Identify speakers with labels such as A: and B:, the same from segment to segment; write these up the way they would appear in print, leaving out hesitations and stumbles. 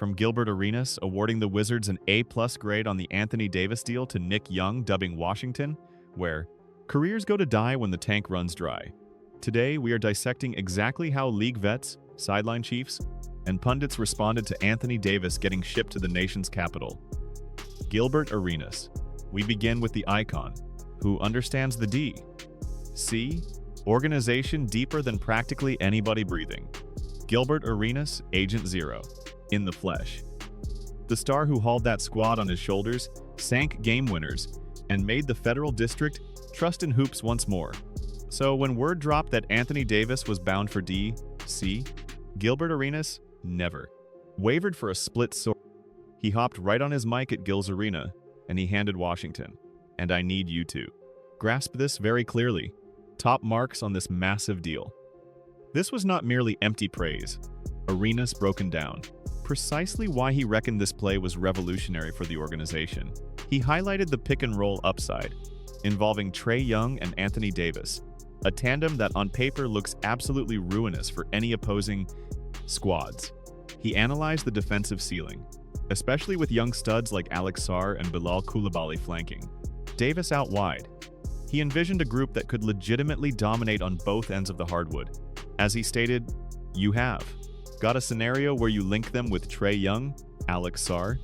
A: from Gilbert Arenas awarding the Wizards an A-plus grade on the Anthony Davis deal to Nick Young dubbing Washington, where careers go to die when the tank runs dry. Today, we are dissecting exactly how league vets, sideline chiefs, and pundits responded to Anthony Davis getting shipped to the nation's capital. Gilbert Arenas. We begin with the icon, who understands the D. C. Organization deeper than practically anybody breathing. Gilbert Arenas, Agent Zero. In the flesh. The star who hauled that squad on his shoulders, sank game winners, and made the Federal District trust in hoops once more. So when word dropped that Anthony Davis was bound for D.C., Gilbert Arenas never wavered for a split sword. He hopped right on his mic at Gil's Arena, and he handed Washington, and I need you to grasp this very clearly, top marks on this massive deal. This was not merely empty praise. Arenas broken down precisely why he reckoned this play was revolutionary for the organization. He highlighted the pick-and-roll upside, involving Trae Young and Anthony Davis, a tandem that on paper looks absolutely ruinous for any opposing squads. He analyzed the defensive ceiling, especially with young studs like Sarr and Bilal Coulibaly flanking Davis out wide. He envisioned a group that could legitimately dominate on both ends of the hardwood. As he stated, "You have got a scenario where you link them with Trae Young, Sarr,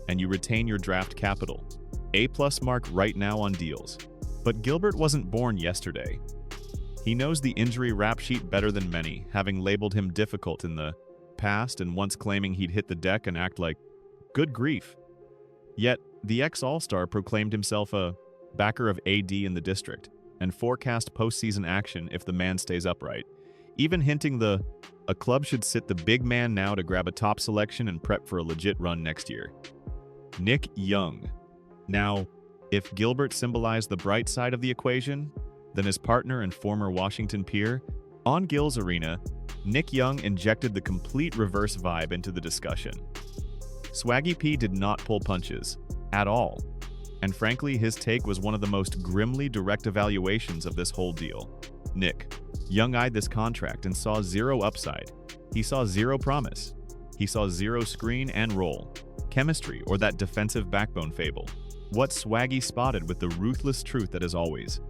A: and you retain your draft capital. A-plus mark right now on deals." But Gilbert wasn't born yesterday. He knows the injury rap sheet better than many, having labeled him difficult in the past and once claiming he'd hit the deck and act like, good grief. Yet, the ex-All-Star proclaimed himself a backer of AD in the district and forecast postseason action if the man stays upright, even hinting a club should sit the big man now to grab a top selection and prep for a legit run next year. Nick Young. Now, if Gilbert symbolized the bright side of the equation, then his partner and former Washington peer, on Gil's Arena, Nick Young injected the complete reverse vibe into the discussion. Swaggy P did not pull punches, at all. And frankly, his take was one of the most grimly direct evaluations of this whole deal. Nick Young eyed this contract and saw zero upside. He saw zero promise. He saw zero screen and roll, chemistry, or that defensive backbone fable. What Swaggy spotted with the ruthless truth that is always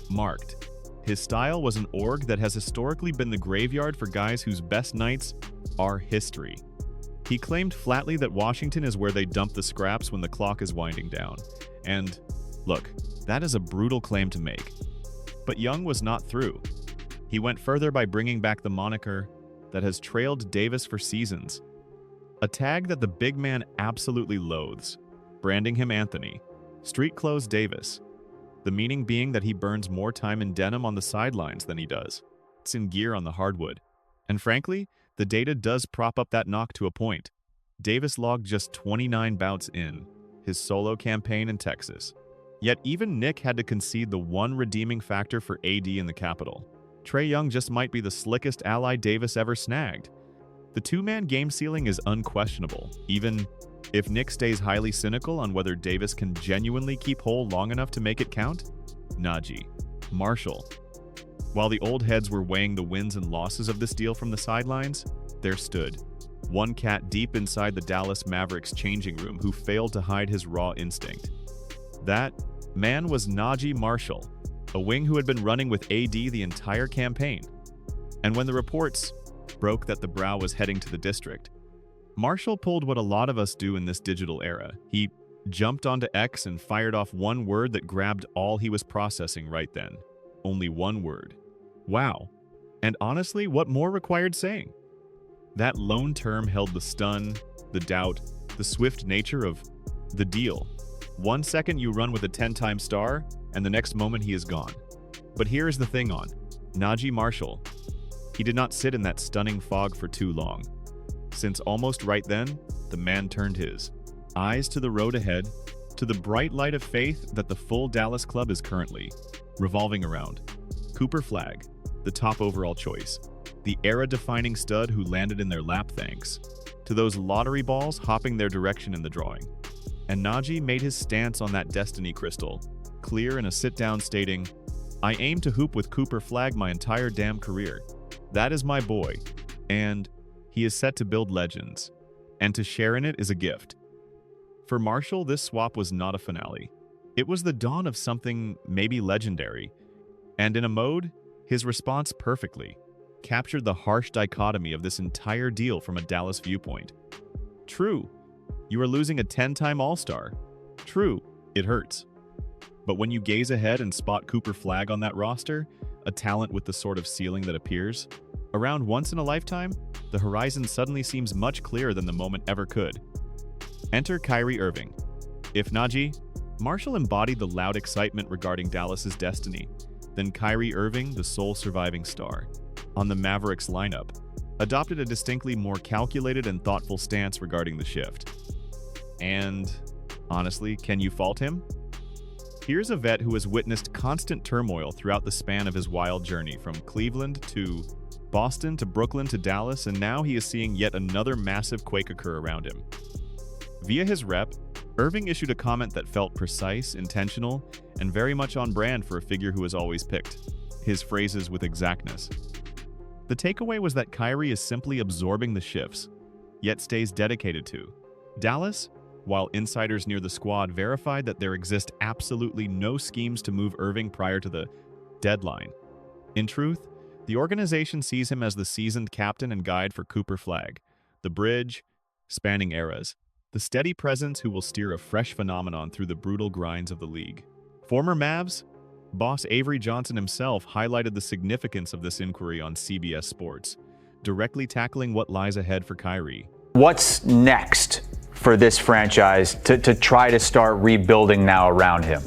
A: marked. His style was an org that has historically been the graveyard for guys whose best nights are history. He claimed flatly that Washington is where they dump the scraps when the clock is winding down. And, look, that is a brutal claim to make. But Young was not through. He went further by bringing back the moniker that has trailed Davis for seasons. A tag that the big man absolutely loathes, branding him Anthony, street clothes Davis. The meaning being that he burns more time in denim on the sidelines than he does. It's in gear on the hardwood. And frankly, the data does prop up that knock to a point. Davis logged just 29 bouts in his solo campaign in Texas. Yet even Nick had to concede the one redeeming factor for AD in the capital. Trae Young just might be the slickest ally Davis ever snagged. The two-man game ceiling is unquestionable, even if Nick stays highly cynical on whether Davis can genuinely keep whole long enough to make it count. Naji Marshall. While the old heads were weighing the wins and losses of this deal from the sidelines, there stood one cat deep inside the Dallas Mavericks changing room who failed to hide his raw instinct. That man was Naji Marshall, a wing who had been running with AD the entire campaign. And when the reports broke that the Brow was heading to the district, Marshall pulled what a lot of us do in this digital era. He jumped onto X and fired off one word that grabbed all he was processing right then. Only one word. Wow. And honestly, what more required saying? That lone term held the stun, the doubt, the swift nature of the deal. 1 second you run with a 10-time star, and the next moment he is gone. But here is the thing on Naji Marshall. He did not sit in that stunning fog for too long, since almost right then, the man turned his eyes to the road ahead, to the bright light of faith that the full Dallas club is currently revolving around. Cooper Flagg, the top overall choice, the era-defining stud who landed in their lap thanks to those lottery balls hopping their direction in the drawing. And Naji made his stance on that destiny crystal clear in a sit-down stating, "I aim to hoop with Cooper Flagg my entire damn career. That is my boy, and he is set to build legends." and to share in it is a gift. For Marshall, this swap was not a finale. It was the dawn of something maybe legendary, and in a mode, his response perfectly captured the harsh dichotomy of this entire deal from a Dallas viewpoint. True, you are losing a 10-time All-Star. True, it hurts. But when you gaze ahead and spot Cooper Flagg on that roster, a talent with the sort of ceiling that appears, around once in a lifetime, the horizon suddenly seems much clearer than the moment ever could. Enter Kyrie Irving. If Naji Marshall embodied the loud excitement regarding Dallas's destiny, then Kyrie Irving, the sole surviving star, on the Mavericks lineup, adopted a distinctly more calculated and thoughtful stance regarding the shift. And, honestly, can you fault him? Here's a vet who has witnessed constant turmoil throughout the span of his wild journey, from Cleveland to Boston to Brooklyn to Dallas, and now he is seeing yet another massive quake occur around him. Via his rep, Irving issued a comment that felt precise, intentional, and very much on brand for a figure who has always picked his phrases with exactness. The takeaway was that Kyrie is simply absorbing the shifts, yet stays dedicated to Dallas, while insiders near the squad verified that there exist absolutely no schemes to move Irving prior to the deadline. In truth, the organization sees him as the seasoned captain and guide for Cooper Flagg, the bridge spanning eras, the steady presence who will steer a fresh phenomenon through the brutal grinds of the league. Former Mavs boss Avery Johnson himself highlighted the significance of this inquiry on CBS Sports, directly tackling what lies ahead for Kyrie.
B: What's next for this franchise to try to start rebuilding now around him?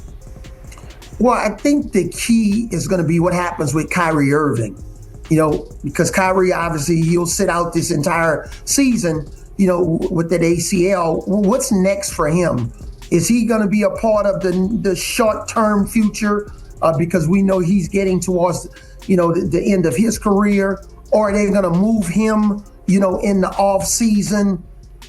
C: Well, I think the key is going to be what happens with Kyrie Irving, because Kyrie, obviously, he'll sit out this entire season, with that ACL. What's next for him? Is he going to be a part of the short-term future because we know he's getting towards, the end of his career? Or are they going to move him, in the off-season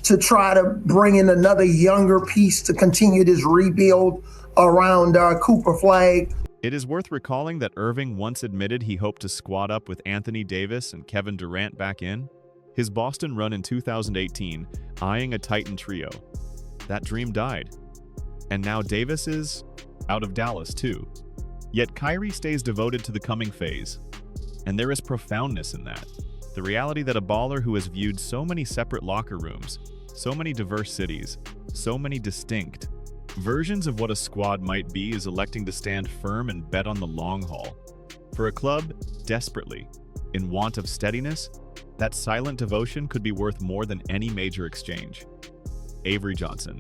C: to try to bring in another younger piece to continue this rebuild around Cooper Flagg?
A: It is worth recalling that Irving once admitted he hoped to squad up with Anthony Davis and Kevin Durant back in his Boston run in 2018, eyeing a Titan trio. That dream died. And now Davis is out of Dallas too. Yet Kyrie stays devoted to the coming phase. And there is profoundness in that. The reality that a baller who has viewed so many separate locker rooms, so many diverse cities, so many distinct versions of what a squad might be is electing to stand firm and bet on the long haul. For a club desperately in want of steadiness, that silent devotion could be worth more than any major exchange. Avery Johnson.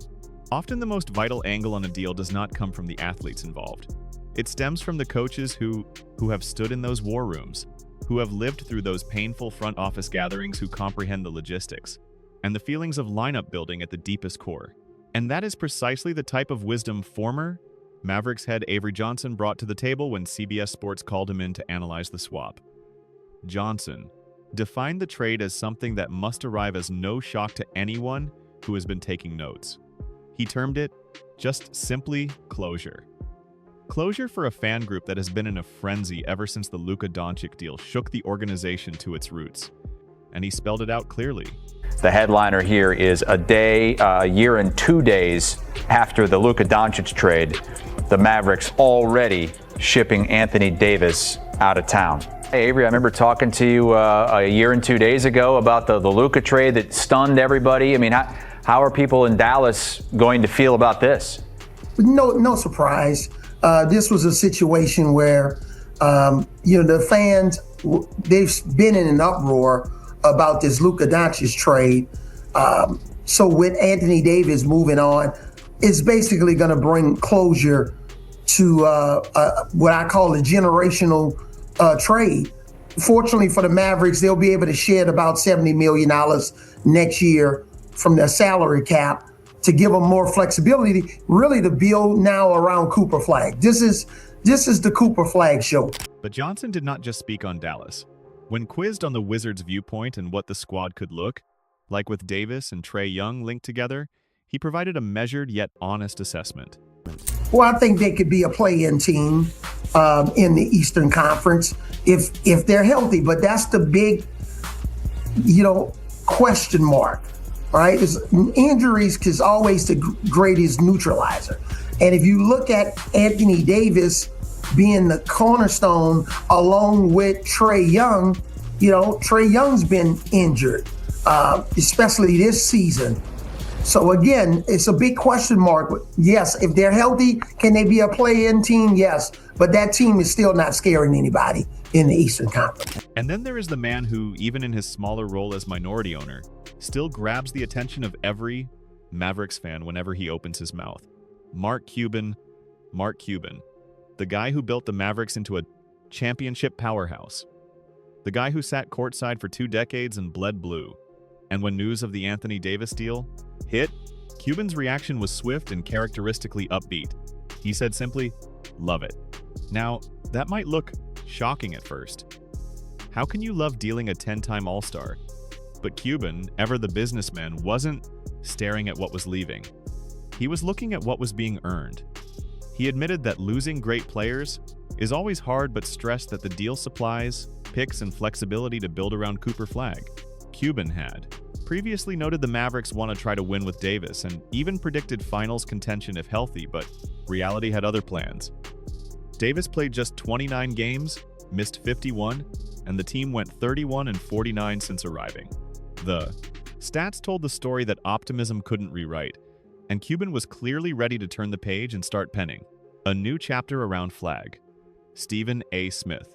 A: Often the most vital angle on a deal does not come from the athletes involved. It stems from the coaches who have stood in those war rooms, who have lived through those painful front office gatherings, who comprehend the logistics and the feelings of lineup building at the deepest core. And that is precisely the type of wisdom former Mavericks head Avery Johnson brought to the table when CBS Sports called him in to analyze the swap. Johnson defined the trade as something that must arrive as no shock to anyone who has been taking notes. He termed it just simply closure. Closure for a fan group that has been in a frenzy ever since the Luka Doncic deal shook the organization to its roots. And he spelled it out clearly.
B: The headliner here is a year and 2 days after the Luka Doncic trade, the Mavericks already shipping Anthony Davis out of town. Hey, Avery, I remember talking to you a year and 2 days ago about the Luka trade that stunned everybody. I mean, how are people in Dallas going to feel about this?
C: No surprise. This was a situation where, the fans, they've been in an uproar about this Luka Doncic trade. So with Anthony Davis moving on, it's basically going to bring closure to what I call a generational trade. Fortunately for the Mavericks, they'll be able to shed about $70 million next year from their salary cap to give them more flexibility, really to build now around Cooper Flagg. This is the Cooper Flagg show.
A: But Johnson did not just speak on Dallas. When quizzed on the Wizards' viewpoint and what the squad could look like with Davis and Trae Young linked together, he provided a measured yet honest assessment.
C: Well, I think they could be a play-in team in the Eastern Conference if they're healthy. But that's the big, question mark. right? Injuries is always the greatest neutralizer. And if you look at Anthony Davis being the cornerstone along with Trae Young, Trae Young's been injured, especially this season. So again, it's a big question mark. Yes, if they're healthy, can they be a play-in team? Yes, but that team is still not scaring anybody in the Eastern Conference.
A: And then there is the man who, even in his smaller role as minority owner, still grabs the attention of every Mavericks fan whenever he opens his mouth. Mark Cuban, the guy who built the Mavericks into a championship powerhouse. The guy who sat courtside for 2 decades and bled blue. And when news of the Anthony Davis deal hit, Cuban's reaction was swift and characteristically upbeat. He said simply, "Love it." Now, that might look shocking at first. How can you love dealing a 10-time All-Star? But Cuban, ever the businessman, wasn't staring at what was leaving. He was looking at what was being earned. He admitted that losing great players is always hard, but stressed that the deal supplies picks and flexibility to build around Cooper Flagg. Cuban had previously noted the Mavericks want to try to win with Davis and even predicted finals contention if healthy, but reality had other plans. Davis played just 29 games, missed 51, and the team went 31-49 since arriving. The stats told the story that optimism couldn't rewrite, and Cuban was clearly ready to turn the page and start penning a new chapter around Flagg. Stephen A. Smith.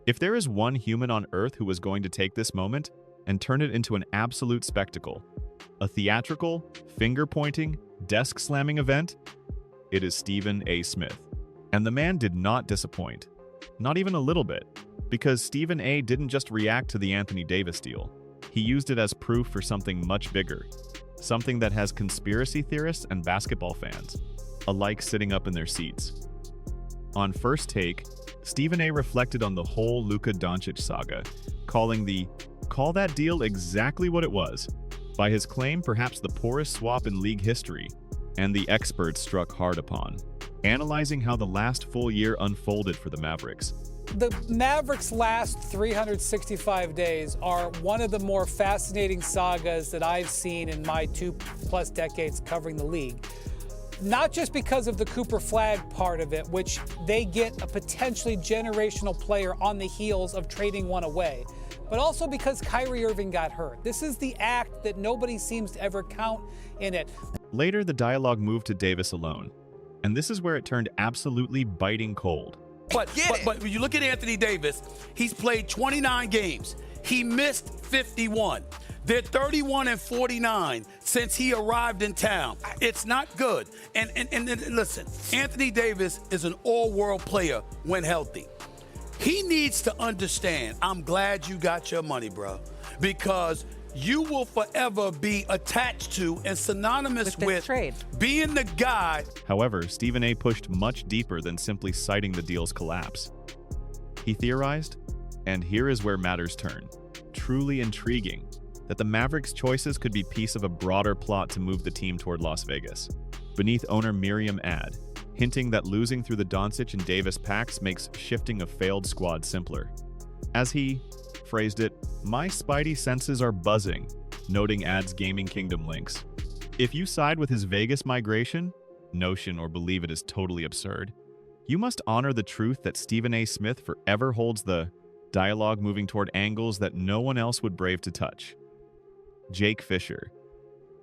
A: If there is one human on Earth who was going to take this moment and turn it into an absolute spectacle, a theatrical, finger-pointing, desk-slamming event, it is Stephen A. Smith. And the man did not disappoint. Not even a little bit. Because Stephen A. didn't just react to the Anthony Davis deal. He used it as proof for something much bigger. Something that has conspiracy theorists and basketball fans alike sitting up in their seats. On First Take, Stephen A. reflected on the whole Luka Doncic saga, calling that deal exactly what it was, by his claim perhaps the poorest swap in league history, and the experts struck hard upon, analyzing how the last full year unfolded for the Mavericks.
D: The Mavericks' last 365 days are one of the more fascinating sagas that I've seen in my 2+ decades covering the league. Not just because of the Cooper Flagg part of it, which they get a potentially generational player on the heels of trading one away, but also because Kyrie Irving got hurt. This is the act that nobody seems to ever count in it.
A: Later, the dialogue moved to Davis alone, and this is where it turned absolutely biting cold.
E: But when you look at Anthony Davis, he's played 29 games. He missed 51. They're 31-49 since he arrived in town. It's not good. And listen, Anthony Davis is an all-world player when healthy. He needs to understand, I'm glad you got your money, bro, because you will forever be attached to and synonymous with being the guy.
A: However, Stephen A. pushed much deeper than simply citing the deal's collapse. He theorized, and here is where matters turn, truly intriguing, that the Mavericks' choices could be piece of a broader plot to move the team toward Las Vegas. Beneath owner Miriam Ad, hinting that losing through the Doncic and Davis pacts makes shifting a failed squad simpler. As he phrased it, "My spidey senses are buzzing," noting Ad's Gaming Kingdom links. If you side with his Vegas migration, notion, or believe it is totally absurd, you must honor the truth that Stephen A. Smith forever holds the dialogue moving toward angles that no one else would brave to touch. Jake Fisher.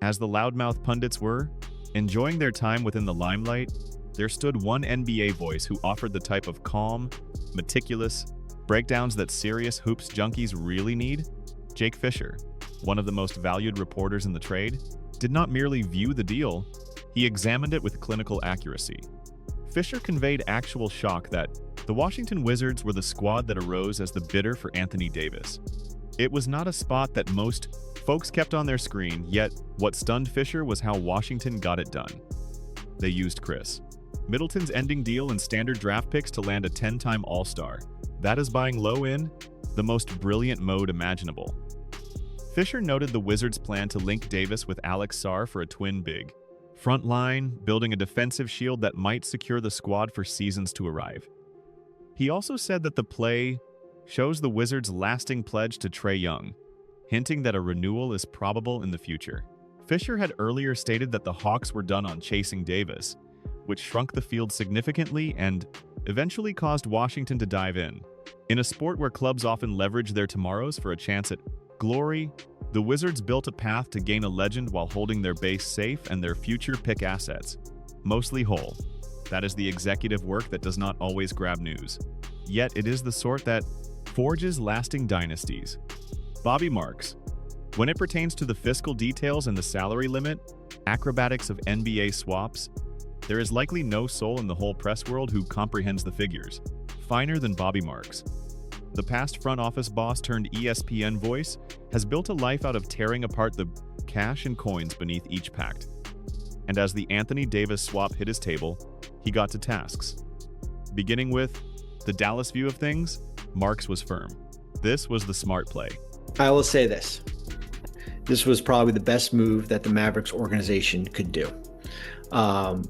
A: As the loudmouth pundits were enjoying their time within the limelight, there stood one NBA voice who offered the type of calm, meticulous breakdowns that serious hoops junkies really need. Jake Fisher, one of the most valued reporters in the trade, did not merely view the deal, he examined it with clinical accuracy. Fisher conveyed actual shock that the Washington Wizards were the squad that arose as the bidder for Anthony Davis. It was not a spot that most folks kept on their screen, yet what stunned Fisher was how Washington got it done. They used Chris Middleton's ending deal and standard draft picks to land a 10-time All-Star. That is buying low in the most brilliant mode imaginable. Fisher noted the Wizards' plan to link Davis with Alex Sarr for a twin big front line, building a defensive shield that might secure the squad for seasons to arrive. He also said that the play shows the Wizards' lasting pledge to Trae Young, hinting that a renewal is probable in the future. Fisher had earlier stated that the Hawks were done on chasing Davis, which shrunk the field significantly and eventually caused Washington to dive in. In a sport where clubs often leverage their tomorrows for a chance at glory, the Wizards built a path to gain a legend while holding their base safe and their future pick assets mostly whole. That is the executive work that does not always grab news. Yet it is the sort that forges lasting dynasties. Bobby Marks. When it pertains to the fiscal details and the salary limit, acrobatics of NBA swaps, there is likely no soul in the whole press world who comprehends the figures. Finer than Bobby Marks. The past front office boss turned ESPN voice has built a life out of tearing apart the cash and coins beneath each pact. And as the Anthony Davis swap hit his table, he got to tasks. Beginning with the Dallas view of things, Marks was firm. This was the smart play.
F: I will say this. This was probably the best move that the Mavericks organization could do. And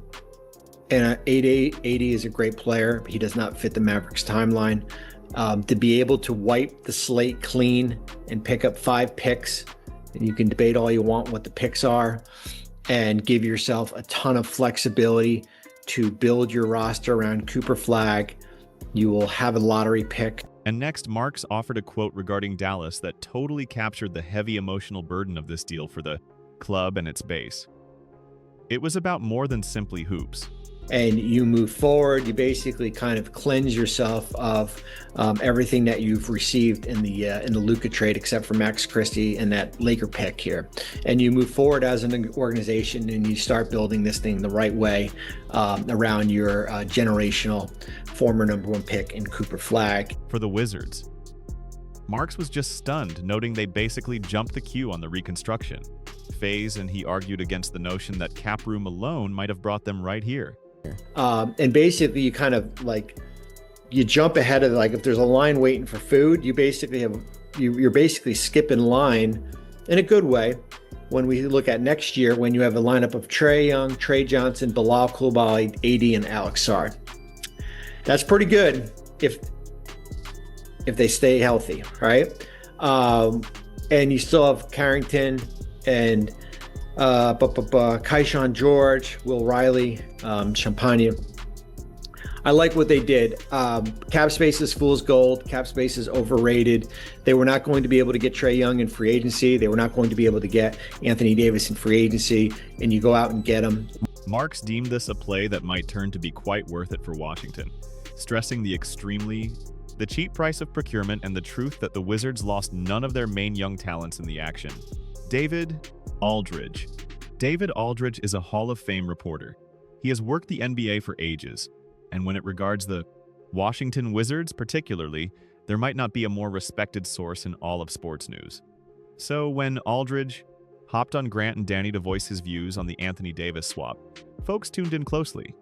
F: AD is a great player. He does not fit the Mavericks timeline. To be able to wipe the slate clean and pick up 5 picks, and you can debate all you want what the picks are, and give yourself a ton of flexibility to build your roster around Cooper Flagg. You will have a lottery pick.
A: And next, Marks offered a quote regarding Dallas that totally captured the heavy emotional burden of this deal for the club and its base. It was about more than simply hoops.
F: And you move forward, you basically kind of cleanse yourself of everything that you've received in the Luka trade, except for Max Christie and that Laker pick here. And you move forward as an organization and you start building this thing the right way around your generational former #1 pick in Cooper Flagg.
A: For the Wizards, Marks was just stunned, noting they basically jumped the queue on the reconstruction phase, and he argued against the notion that cap room alone might have brought them right here.
F: And basically you kind of you jump ahead of, like, if there's a line waiting for food, you basically you're basically skipping line in a good way. When we look at next year, when you have a lineup of Trae Young, Trae Johnson, Bilal, Coulibaly, AD, and Alex Sarr. That's pretty good if they stay healthy, right? And you still have Carrington and Keyshawn George, Will Riley, Champagne. I like what they did. Cap space is fool's gold. Cap space is overrated. They were not going to be able to get Trae Young in free agency. They were not going to be able to get Anthony Davis in free agency, and you go out and get him.
A: Marks deemed this a play that might turn to be quite worth it for Washington, stressing the cheap price of procurement and the truth that the Wizards lost none of their main young talents in the action. David Aldridge. David Aldridge is a Hall of Fame reporter. He has worked the NBA for ages, and when it regards the Washington Wizards particularly, there might not be a more respected source in all of sports news. So when Aldridge hopped on Grant and Danny to voice his views on the Anthony Davis swap, folks tuned in closely.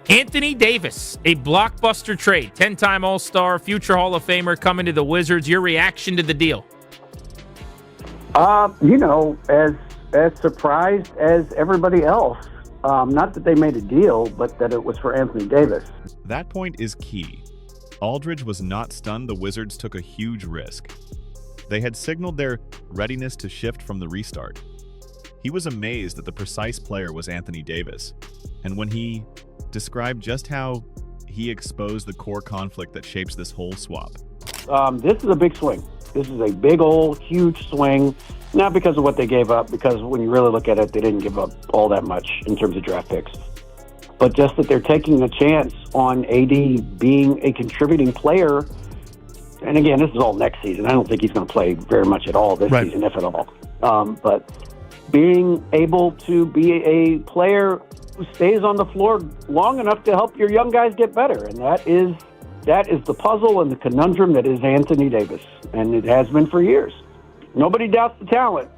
G: Anthony Davis, a blockbuster trade, 10-time All-Star, future Hall of Famer coming to the Wizards. Your reaction to the deal?
H: As surprised as everybody else. Not that they made a deal, but that it was for Anthony Davis.
A: That point is key. Aldridge was not stunned the Wizards took a huge risk. They had signaled their readiness to shift from the restart. He was amazed that the precise player was Anthony Davis, and when he described just how he exposed the core conflict that shapes this whole swap.
H: This is a big swing. This is a big old, huge swing, not because of what they gave up, because when you really look at it, they didn't give up all that much in terms of draft picks. But just that they're taking a chance on AD being a contributing player. And again, this is all next season. I don't think he's going to play very much at all this season, if at all. But being able to be a player who stays on the floor long enough to help your young guys get better. And that is the puzzle and the conundrum that is Anthony Davis. And it has been for years. Nobody doubts the talent,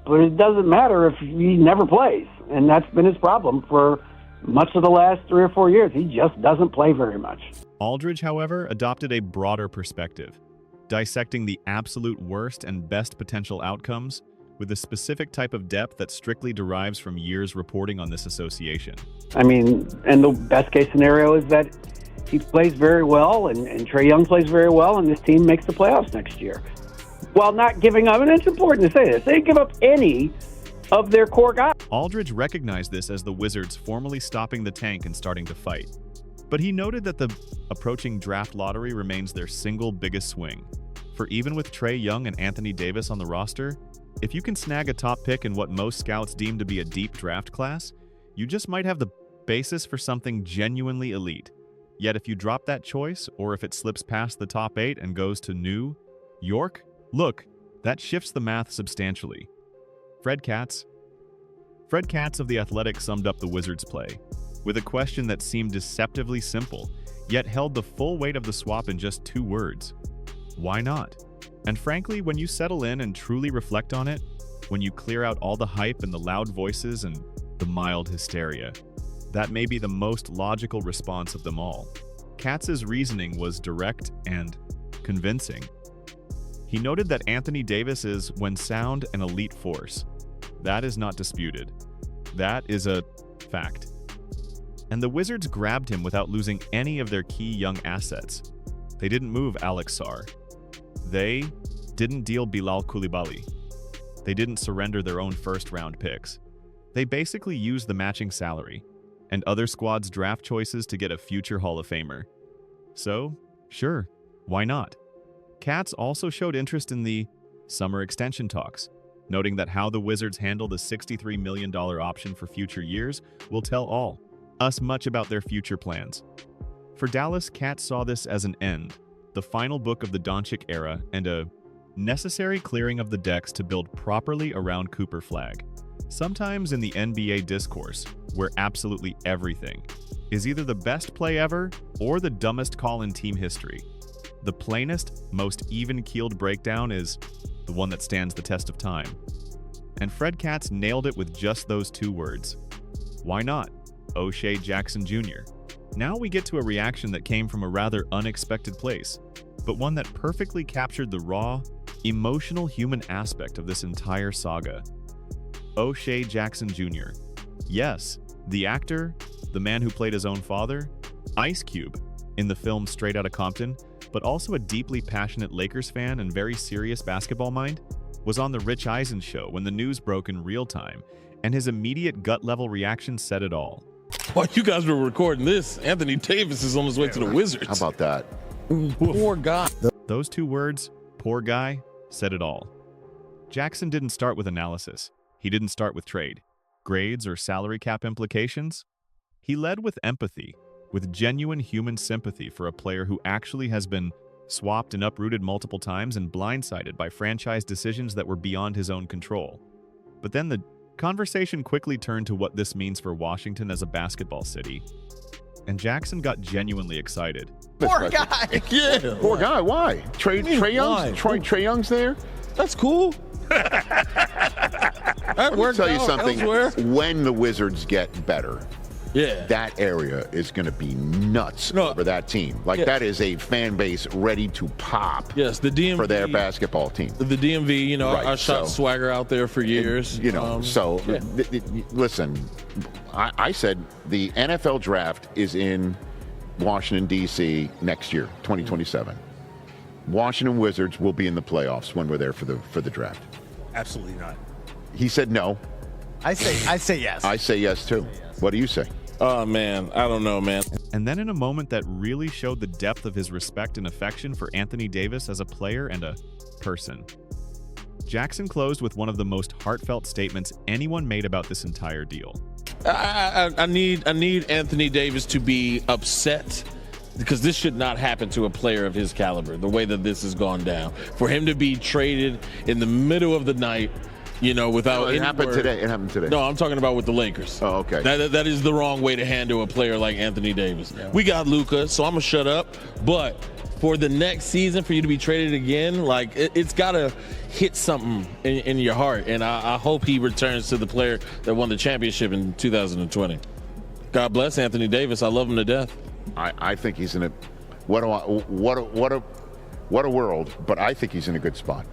H: but it doesn't matter if he never plays. And that's been his problem for much of the last 3 or 4 years. He just doesn't play very much.
A: Aldridge, however, adopted a broader perspective, dissecting the absolute worst and best potential outcomes with a specific type of depth that strictly derives from years reporting on this association.
H: I mean, and the best case scenario is that he plays very well and Trae Young plays very well and this team makes the playoffs next year. while not giving up, and it's important to say this, they didn't give up any of their core guys.
A: Aldridge recognized this as the Wizards formally stopping the tank and starting to fight. But he noted that the approaching draft lottery remains their single biggest swing. For even with Trae Young and Anthony Davis on the roster, if you can snag a top pick in what most scouts deem to be a deep draft class, you just might have the basis for something genuinely elite. Yet if you drop that choice, or if it slips past the top 8 and goes to New York, look, that shifts the math substantially. Fred Katz of The Athletic summed up the Wizards' play with a question that seemed deceptively simple, yet held the full weight of the swap in just 2 words. Why not? And frankly, when you settle in and truly reflect on it, when you clear out all the hype and the loud voices and the mild hysteria, that may be the most logical response of them all. Katz's reasoning was direct and convincing. He noted that Anthony Davis is, when sound, an elite force. That is not disputed. That is a fact. And the Wizards grabbed him without losing any of their key young assets. They didn't move Alex Sarr. They didn't deal Bilal Coulibaly. They didn't surrender their own first-round picks. They basically used the matching salary and other squads' draft choices to get a future Hall of Famer. So, sure, why not? Katz also showed interest in the summer extension talks, noting that how the Wizards handle the $63 million option for future years will tell us much about their future plans. For Dallas, Katz saw this as an end, the final book of the Doncic era, and a necessary clearing of the decks to build properly around Cooper Flagg. Sometimes in the NBA discourse, where absolutely everything is either the best play ever or the dumbest call in team history, the plainest, most even-keeled breakdown is the one that stands the test of time. And Fred Katz nailed it with just those 2 words. Why not? O'Shea Jackson Jr. Now we get to a reaction that came from a rather unexpected place, but one that perfectly captured the raw, emotional human aspect of this entire saga. O'Shea Jackson Jr. Yes, the actor, the man who played his own father, Ice Cube, in the film Straight Outta Compton, but also a deeply passionate Lakers fan and very serious basketball mind, was on The Rich Eisen show when the news broke in real time, and his immediate gut-level reaction said it all.
I: While you guys were recording this, Anthony Davis is on his way to the Wizards.
J: How about that?
I: Poor guy.
A: Those 2 words, poor guy, said it all. Jackson didn't start with analysis. He didn't start with trade, grades, or salary cap implications. He led with empathy, with genuine human sympathy for a player who actually has been swapped and uprooted multiple times and blindsided by franchise decisions that were beyond his own control. But then the conversation quickly turned to what this means for Washington as a basketball city, and Jackson got genuinely excited.
J: Poor guy.
I: Yeah.
J: Poor guy. Why? Trae Young's there.
I: That's cool.
J: Let me tell you something.
I: Elsewhere.
J: When the Wizards get better,
I: Yeah.
J: that area is going to be nuts over that team. Like, that is a fan base ready to pop.
I: Yes, the DMV.
J: For their basketball team.
I: The DMV, you know,
J: Right,
I: I shot
J: so-
I: swagger out there for years.
J: You know, listen, I said the NFL draft is in Washington, D.C. next year, 2027. Washington Wizards will be in the playoffs when we're there for the draft.
K: Absolutely not.
J: He said no.
K: I say yes.
J: I say yes, too. What do you say?
I: Oh, man. I don't know, man.
A: And then in a moment that really showed the depth of his respect and affection for Anthony Davis as a player and a person, Jackson closed with one of the most heartfelt statements anyone made about this entire deal.
I: I need Anthony Davis to be upset, because this should not happen to a player of his caliber, the way that this has gone down. For him to be traded in the middle of the night, you know, without
J: It happened today.
I: No, I'm talking about with the Lakers.
J: Oh, okay.
I: That is the wrong way to handle a player like Anthony Davis. Yeah. We got Luka, so I'm going to shut up. But for the next season, for you to be traded again, like, it's got to hit something in your heart. And I hope he returns to the player that won the championship in 2020. God bless Anthony Davis. I love him to death.
J: I think he's in a what a world, but I think he's in a good spot.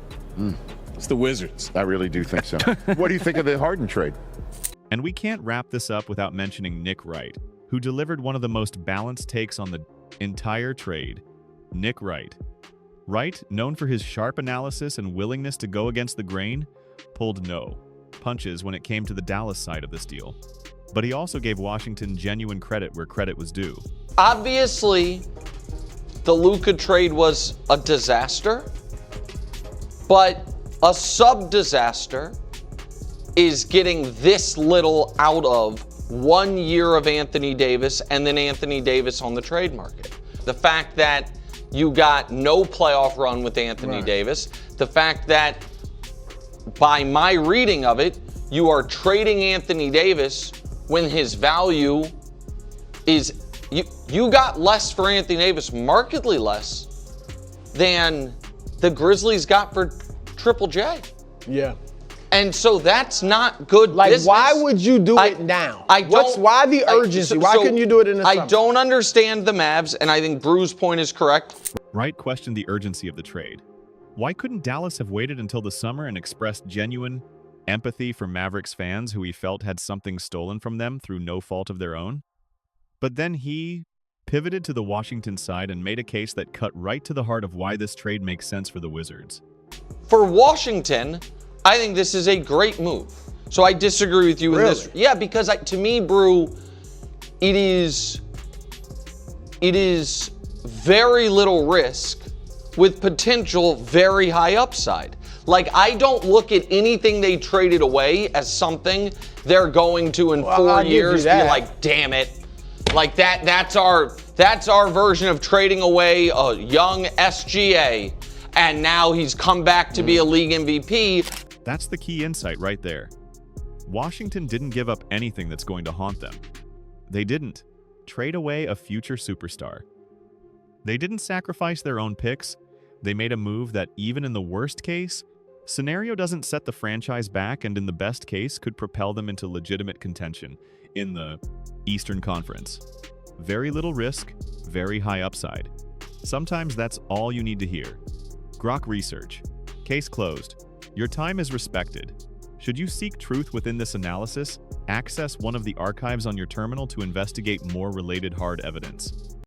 I: It's the Wizards.
J: I really do think so. What do you think of the Harden trade?
A: And we can't wrap this up without mentioning Nick Wright, who delivered one of the most balanced takes on the entire trade. Nick Wright. Wright, known for his sharp analysis and willingness to go against the grain, pulled no punches when it came to the Dallas side of this deal. But he also gave Washington genuine credit where credit was due.
L: Obviously, the Luka trade was a disaster, but a sub-disaster is getting this little out of 1 year of Anthony Davis and then Anthony Davis on the trade market. The fact that you got no playoff run with Anthony Davis, the fact that by my reading of it, you are trading Anthony Davis when his value is, you got less for Anthony Davis, markedly less than the Grizzlies got for Triple J.
M: Yeah.
L: And so that's not good business.
M: Why would you do it now? Why the urgency? Why couldn't you do it in the summer?
L: I don't understand the Mavs, and I think Brew's point is correct.
A: Wright questioned the urgency of the trade. Why couldn't Dallas have waited until the summer and expressed genuine empathy for Mavericks fans who he felt had something stolen from them through no fault of their own? But then he pivoted to the Washington side and made a case that cut right to the heart of why this trade makes sense for the Wizards.
L: For Washington, I think this is a great move. So I disagree with you in this. Yeah, because to me, Brew, it is very little risk with potential very high upside. Like, I don't look at anything they traded away as something they're going to in 4 years be like, damn it. Like that's our version of trading away a young SGA, and now he's come back to be a league MVP.
A: That's the key insight right there. Washington didn't give up anything that's going to haunt them. They didn't trade away a future superstar. They didn't sacrifice their own picks. They made a move that, even in the worst case scenario, doesn't set the franchise back, and in the best case could propel them into legitimate contention in the Eastern Conference. Very little risk, very high upside. Sometimes that's all you need to hear. Grok Research. Case closed. Your time is respected. Should you seek truth within this analysis, access one of the archives on your terminal to investigate more related hard evidence.